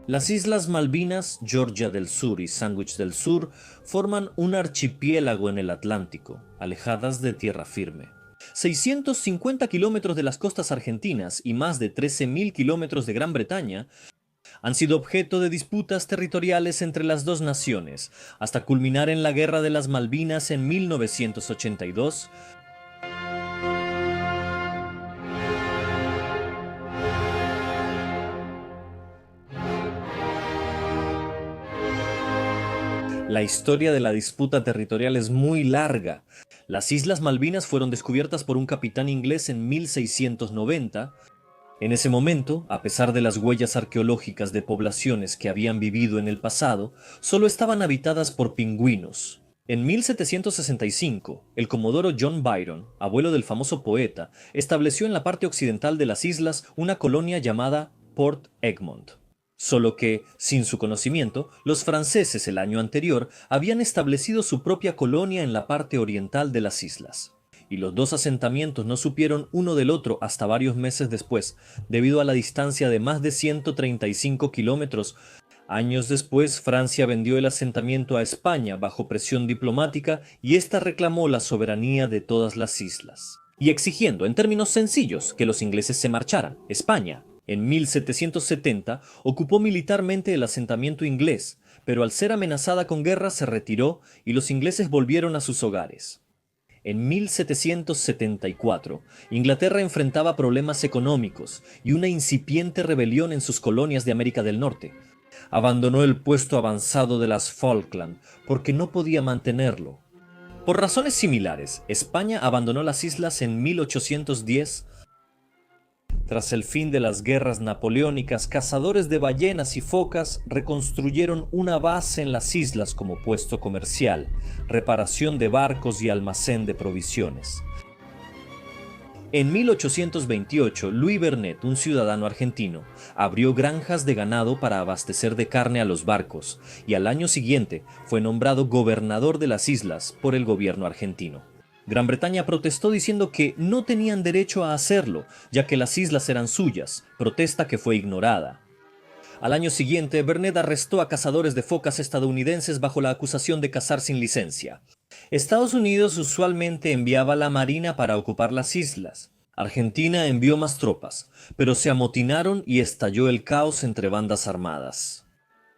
Las Islas Malvinas, Georgia del Sur y Sandwich del Sur forman un archipiélago en el Atlántico, alejadas de tierra firme. 650 kilómetros de las costas argentinas y más de 13.000 kilómetros de Gran Bretaña han sido objeto de disputas territoriales entre las dos naciones, hasta culminar en la Guerra de las Malvinas en 1982. La historia de la disputa territorial es muy larga. Las Islas Malvinas fueron descubiertas por un capitán inglés en 1690. En ese momento, a pesar de las huellas arqueológicas de poblaciones que habían vivido en el pasado, solo estaban habitadas por pingüinos. En 1765, el comodoro John Byron, abuelo del famoso poeta, estableció en la parte occidental de las islas una colonia llamada Port Egmont. Solo que, sin su conocimiento, los franceses el año anterior habían establecido su propia colonia en la parte oriental de las islas. Y los dos asentamientos no supieron uno del otro hasta varios meses después, debido a la distancia de más de 135 kilómetros. Años después, Francia vendió el asentamiento a España bajo presión diplomática y ésta reclamó la soberanía de todas las islas. Y exigiendo, en términos sencillos, que los ingleses se marcharan. España, en 1770, ocupó militarmente el asentamiento inglés, pero al ser amenazada con guerra se retiró y los ingleses volvieron a sus hogares. En 1774, Inglaterra enfrentaba problemas económicos y una incipiente rebelión en sus colonias de América del Norte. Abandonó el puesto avanzado de las Falkland porque no podía mantenerlo. Por razones similares, España abandonó las islas en 1810. Tras el fin de las guerras napoleónicas, cazadores de ballenas y focas reconstruyeron una base en las islas como puesto comercial, reparación de barcos y almacén de provisiones. En 1828, Louis Bernet, un ciudadano argentino, abrió granjas de ganado para abastecer de carne a los barcos, y al año siguiente fue nombrado gobernador de las islas por el gobierno argentino. Gran Bretaña protestó diciendo que no tenían derecho a hacerlo, ya que las islas eran suyas, protesta que fue ignorada. Al año siguiente, Bernet arrestó a cazadores de focas estadounidenses bajo la acusación de cazar sin licencia. Estados Unidos usualmente enviaba la marina para ocupar las islas. Argentina envió más tropas, pero se amotinaron y estalló el caos entre bandas armadas.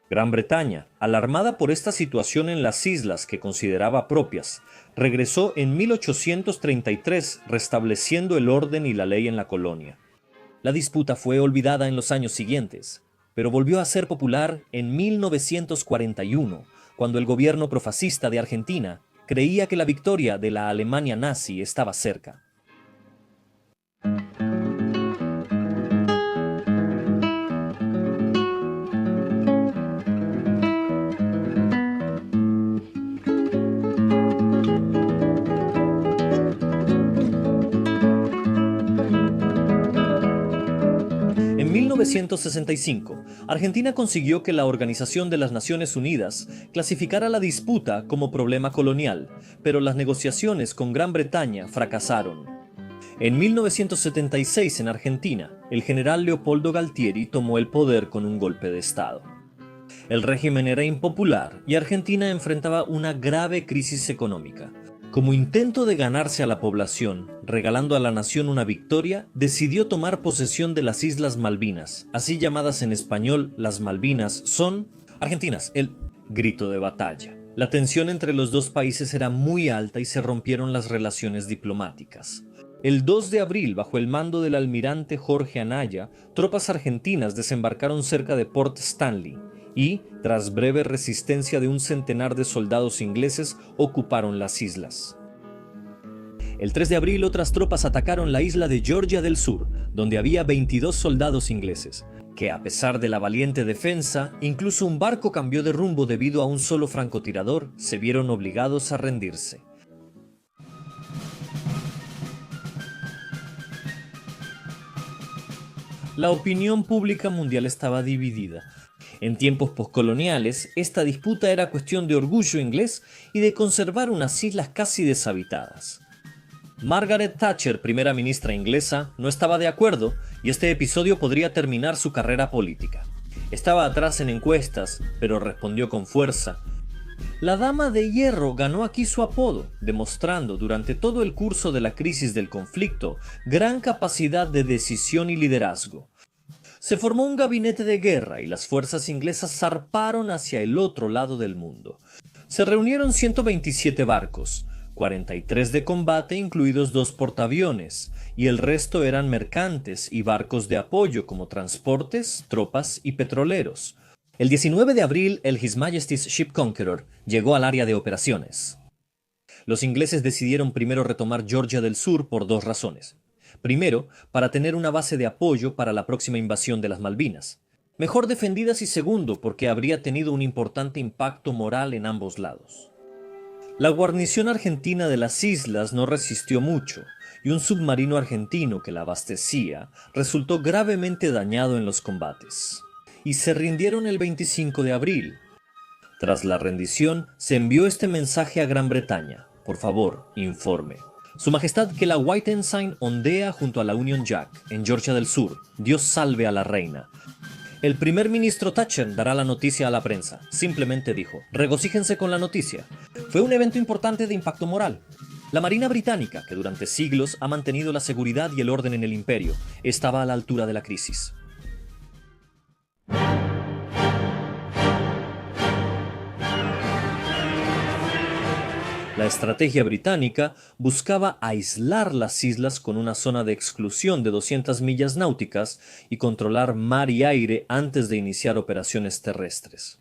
Gran Bretaña, alarmada por esta situación en las islas que consideraba propias, regresó en 1833 restableciendo el orden y la ley en la colonia. La disputa fue olvidada en los años siguientes, pero volvió a ser popular en 1941, cuando el gobierno profascista de Argentina creía que la victoria de la Alemania nazi estaba cerca. En 1965, Argentina consiguió que la Organización de las Naciones Unidas clasificara la disputa como problema colonial, pero las negociaciones con Gran Bretaña fracasaron. En 1976, en Argentina, el general Leopoldo Galtieri tomó el poder con un golpe de Estado. El régimen era impopular y Argentina enfrentaba una grave crisis económica. Como intento de ganarse a la población, regalando a la nación una victoria, decidió tomar posesión de las Islas Malvinas, así llamadas en español las Malvinas son argentinas, el grito de batalla. La tensión entre los dos países era muy alta y se rompieron las relaciones diplomáticas. El 2 de abril, bajo el mando del almirante Jorge Anaya, tropas argentinas desembarcaron cerca de Port Stanley y, tras breve resistencia de un centenar de soldados ingleses, ocuparon las islas. El 3 de abril otras tropas atacaron la isla de Georgia del Sur, donde había 22 soldados ingleses, que a pesar de la valiente defensa, incluso un barco cambió de rumbo debido a un solo francotirador, se vieron obligados a rendirse. La opinión pública mundial estaba dividida. En tiempos poscoloniales, esta disputa era cuestión de orgullo inglés y de conservar unas islas casi deshabitadas. Margaret Thatcher, primera ministra inglesa, no estaba de acuerdo y este episodio podría terminar su carrera política. Estaba atrás en encuestas, pero respondió con fuerza. La Dama de Hierro ganó aquí su apodo, demostrando durante todo el curso de la crisis del conflicto gran capacidad de decisión y liderazgo. Se formó un gabinete de guerra y las fuerzas inglesas zarparon hacia el otro lado del mundo. Se reunieron 127 barcos, 43 de combate incluidos 2 portaaviones, y el resto eran mercantes y barcos de apoyo como transportes, tropas y petroleros. El 19 de abril, el His Majesty's Ship Conqueror llegó al área de operaciones. Los ingleses decidieron primero retomar Georgia del Sur por 2 razones. Primero, para tener una base de apoyo para la próxima invasión de las Malvinas. Mejor defendidas y segundo, porque habría tenido un importante impacto moral en ambos lados. La guarnición argentina de las islas no resistió mucho, y un submarino argentino que la abastecía resultó gravemente dañado en los combates. Y se rindieron el 25 de abril. Tras la rendición, se envió este mensaje a Gran Bretaña. Por favor, informe. Su Majestad que la White Ensign ondea junto a la Union Jack, en Georgia del Sur. Dios salve a la reina. El primer ministro Thatcher dará la noticia a la prensa. Simplemente dijo, regocíjense con la noticia. Fue un evento importante de impacto moral. La Marina Británica, que durante siglos ha mantenido la seguridad y el orden en el imperio, estaba a la altura de la crisis. La estrategia británica buscaba aislar las islas con una zona de exclusión de 200 millas náuticas y controlar mar y aire antes de iniciar operaciones terrestres.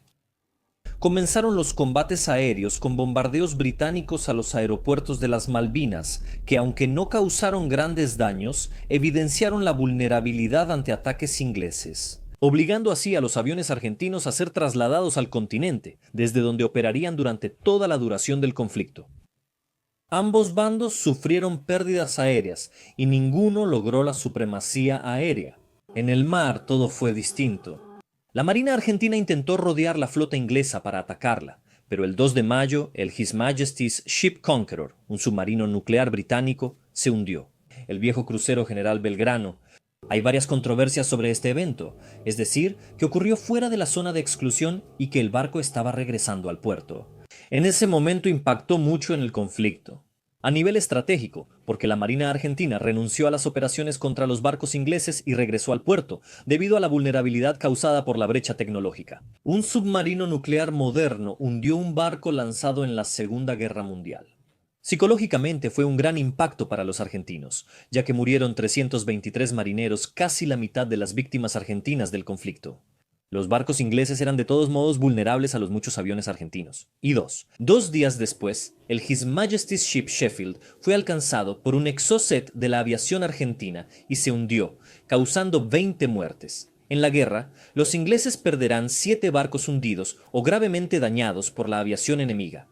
Comenzaron los combates aéreos con bombardeos británicos a los aeropuertos de las Malvinas, que aunque no causaron grandes daños, evidenciaron la vulnerabilidad ante ataques ingleses, obligando así a los aviones argentinos a ser trasladados al continente, desde donde operarían durante toda la duración del conflicto. Ambos bandos sufrieron pérdidas aéreas y ninguno logró la supremacía aérea. En el mar todo fue distinto. La Marina Argentina intentó rodear la flota inglesa para atacarla, pero el 2 de mayo el His Majesty's Ship Conqueror, un submarino nuclear británico, se hundió. El viejo crucero General Belgrano. Hay varias controversias sobre este evento, es decir, que ocurrió fuera de la zona de exclusión y que el barco estaba regresando al puerto. En ese momento impactó mucho en el conflicto. A nivel estratégico, porque la Marina Argentina renunció a las operaciones contra los barcos ingleses y regresó al puerto, debido a la vulnerabilidad causada por la brecha tecnológica. Un submarino nuclear moderno hundió un barco lanzado en la Segunda Guerra Mundial. Psicológicamente fue un gran impacto para los argentinos, ya que murieron 323 marineros, casi la mitad de las víctimas argentinas del conflicto. Los barcos ingleses eran de todos modos vulnerables a los muchos aviones argentinos. Y dos días después, el His Majesty's Ship Sheffield fue alcanzado por un Exocet de la aviación argentina y se hundió, causando 20 muertes. En la guerra, los ingleses perderán 7 barcos hundidos o gravemente dañados por la aviación enemiga.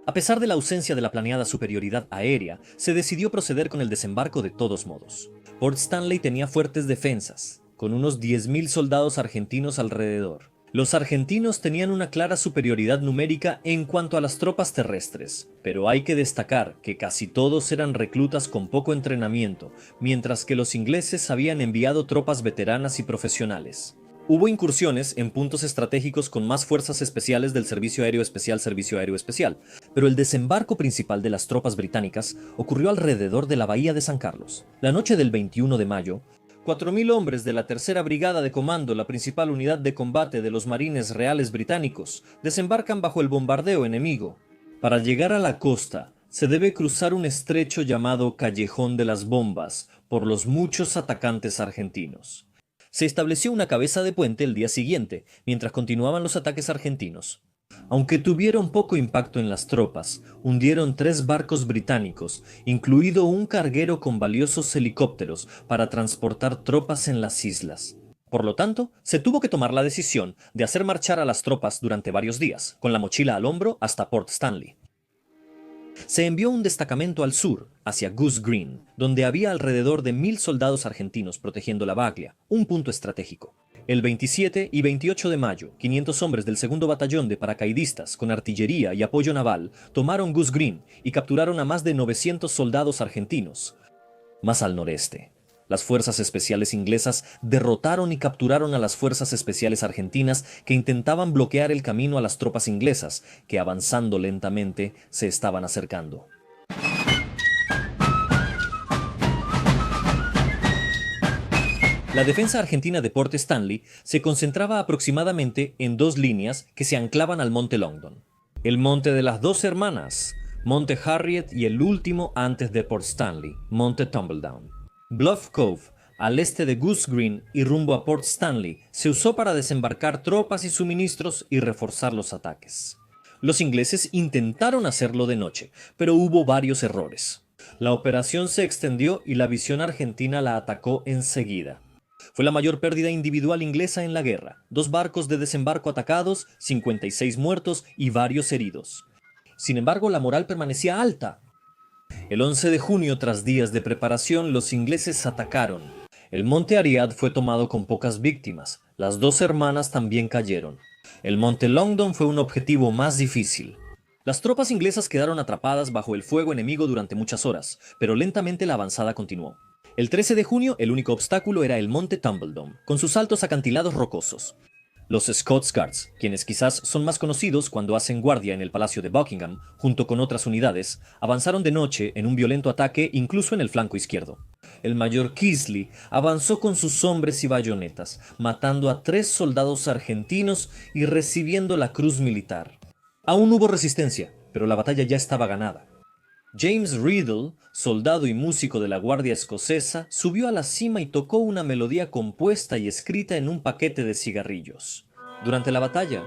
A pesar de la ausencia de la planeada superioridad aérea, se decidió proceder con el desembarco de todos modos. Port Stanley tenía fuertes defensas, con unos 10.000 soldados argentinos alrededor. Los argentinos tenían una clara superioridad numérica en cuanto a las tropas terrestres, pero hay que destacar que casi todos eran reclutas con poco entrenamiento, mientras que los ingleses habían enviado tropas veteranas y profesionales. Hubo incursiones en puntos estratégicos con más fuerzas especiales del Servicio Aéreo Especial, pero el desembarco principal de las tropas británicas ocurrió alrededor de la bahía de San Carlos. La noche del 21 de mayo, 4.000 hombres de la Tercera Brigada de Comando, la principal unidad de combate de los Marines Reales británicos, desembarcan bajo el bombardeo enemigo. Para llegar a la costa, se debe cruzar un estrecho llamado Callejón de las Bombas por los muchos atacantes argentinos. Se estableció una cabeza de puente el día siguiente, mientras continuaban los ataques argentinos. Aunque tuvieron poco impacto en las tropas, hundieron 3 barcos británicos, incluido un carguero con valiosos helicópteros para transportar tropas en las islas. Por lo tanto, se tuvo que tomar la decisión de hacer marchar a las tropas durante varios días, con la mochila al hombro hasta Port Stanley. Se envió un destacamento al sur, hacia Goose Green, donde había alrededor de 1.000 soldados argentinos protegiendo la Baglia, un punto estratégico. El 27 y 28 de mayo, 500 hombres del segundo batallón de paracaidistas con artillería y apoyo naval tomaron Goose Green y capturaron a más de 900 soldados argentinos. Más al noreste, las fuerzas especiales inglesas derrotaron y capturaron a las fuerzas especiales argentinas que intentaban bloquear el camino a las tropas inglesas, que avanzando lentamente se estaban acercando. La defensa argentina de Port Stanley se concentraba aproximadamente en dos líneas que se anclaban al Monte Longdon. El Monte de las Dos Hermanas, Monte Harriet, y el último antes de Port Stanley, Monte Tumbledown. Bluff Cove, al este de Goose Green y rumbo a Port Stanley, se usó para desembarcar tropas y suministros y reforzar los ataques. Los ingleses intentaron hacerlo de noche, pero hubo varios errores. La operación se extendió y la visión argentina la atacó enseguida. Fue la mayor pérdida individual inglesa en la guerra: 2 barcos de desembarco atacados, 56 muertos y varios heridos. Sin embargo, la moral permanecía alta. El 11 de junio, tras días de preparación, los ingleses atacaron. El Monte Ariad fue tomado con pocas víctimas. Las Dos Hermanas también cayeron. El Monte Longdon fue un objetivo más difícil. Las tropas inglesas quedaron atrapadas bajo el fuego enemigo durante muchas horas, pero lentamente la avanzada continuó. El 13 de junio, el único obstáculo era el Monte Tumbledown, con sus altos acantilados rocosos. Los Scots Guards, quienes quizás son más conocidos cuando hacen guardia en el Palacio de Buckingham, junto con otras unidades, avanzaron de noche en un violento ataque incluso en el flanco izquierdo. El mayor Keasley avanzó con sus hombres y bayonetas, matando a 3 soldados argentinos y recibiendo la cruz militar. Aún hubo resistencia, pero la batalla ya estaba ganada. James Riddle, soldado y músico de la Guardia Escocesa, subió a la cima y tocó una melodía compuesta y escrita en un paquete de cigarrillos. Durante la batalla,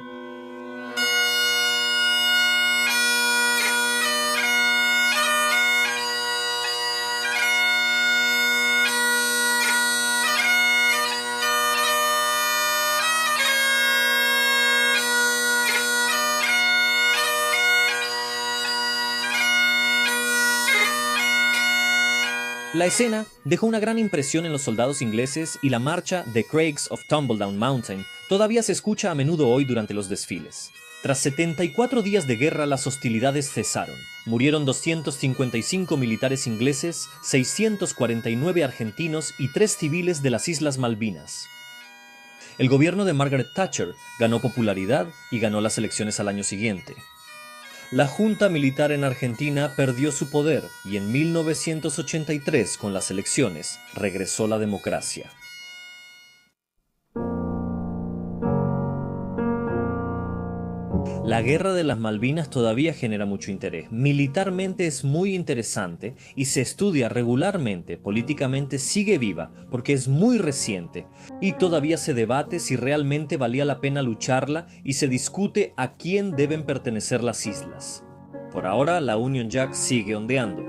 la escena dejó una gran impresión en los soldados ingleses y la marcha The Craigs of Tumbledown Mountain todavía se escucha a menudo hoy durante los desfiles. Tras 74 días de guerra, las hostilidades cesaron. Murieron 255 militares ingleses, 649 argentinos y 3 civiles de las Islas Malvinas. El gobierno de Margaret Thatcher ganó popularidad y ganó las elecciones al año siguiente. La junta militar en Argentina perdió su poder y en 1983, con las elecciones, regresó la democracia. La guerra de las Malvinas todavía genera mucho interés. Militarmente es muy interesante y se estudia regularmente. Políticamente sigue viva porque es muy reciente y todavía se debate si realmente valía la pena lucharla y se discute a quién deben pertenecer las islas. Por ahora, la Union Jack sigue ondeando,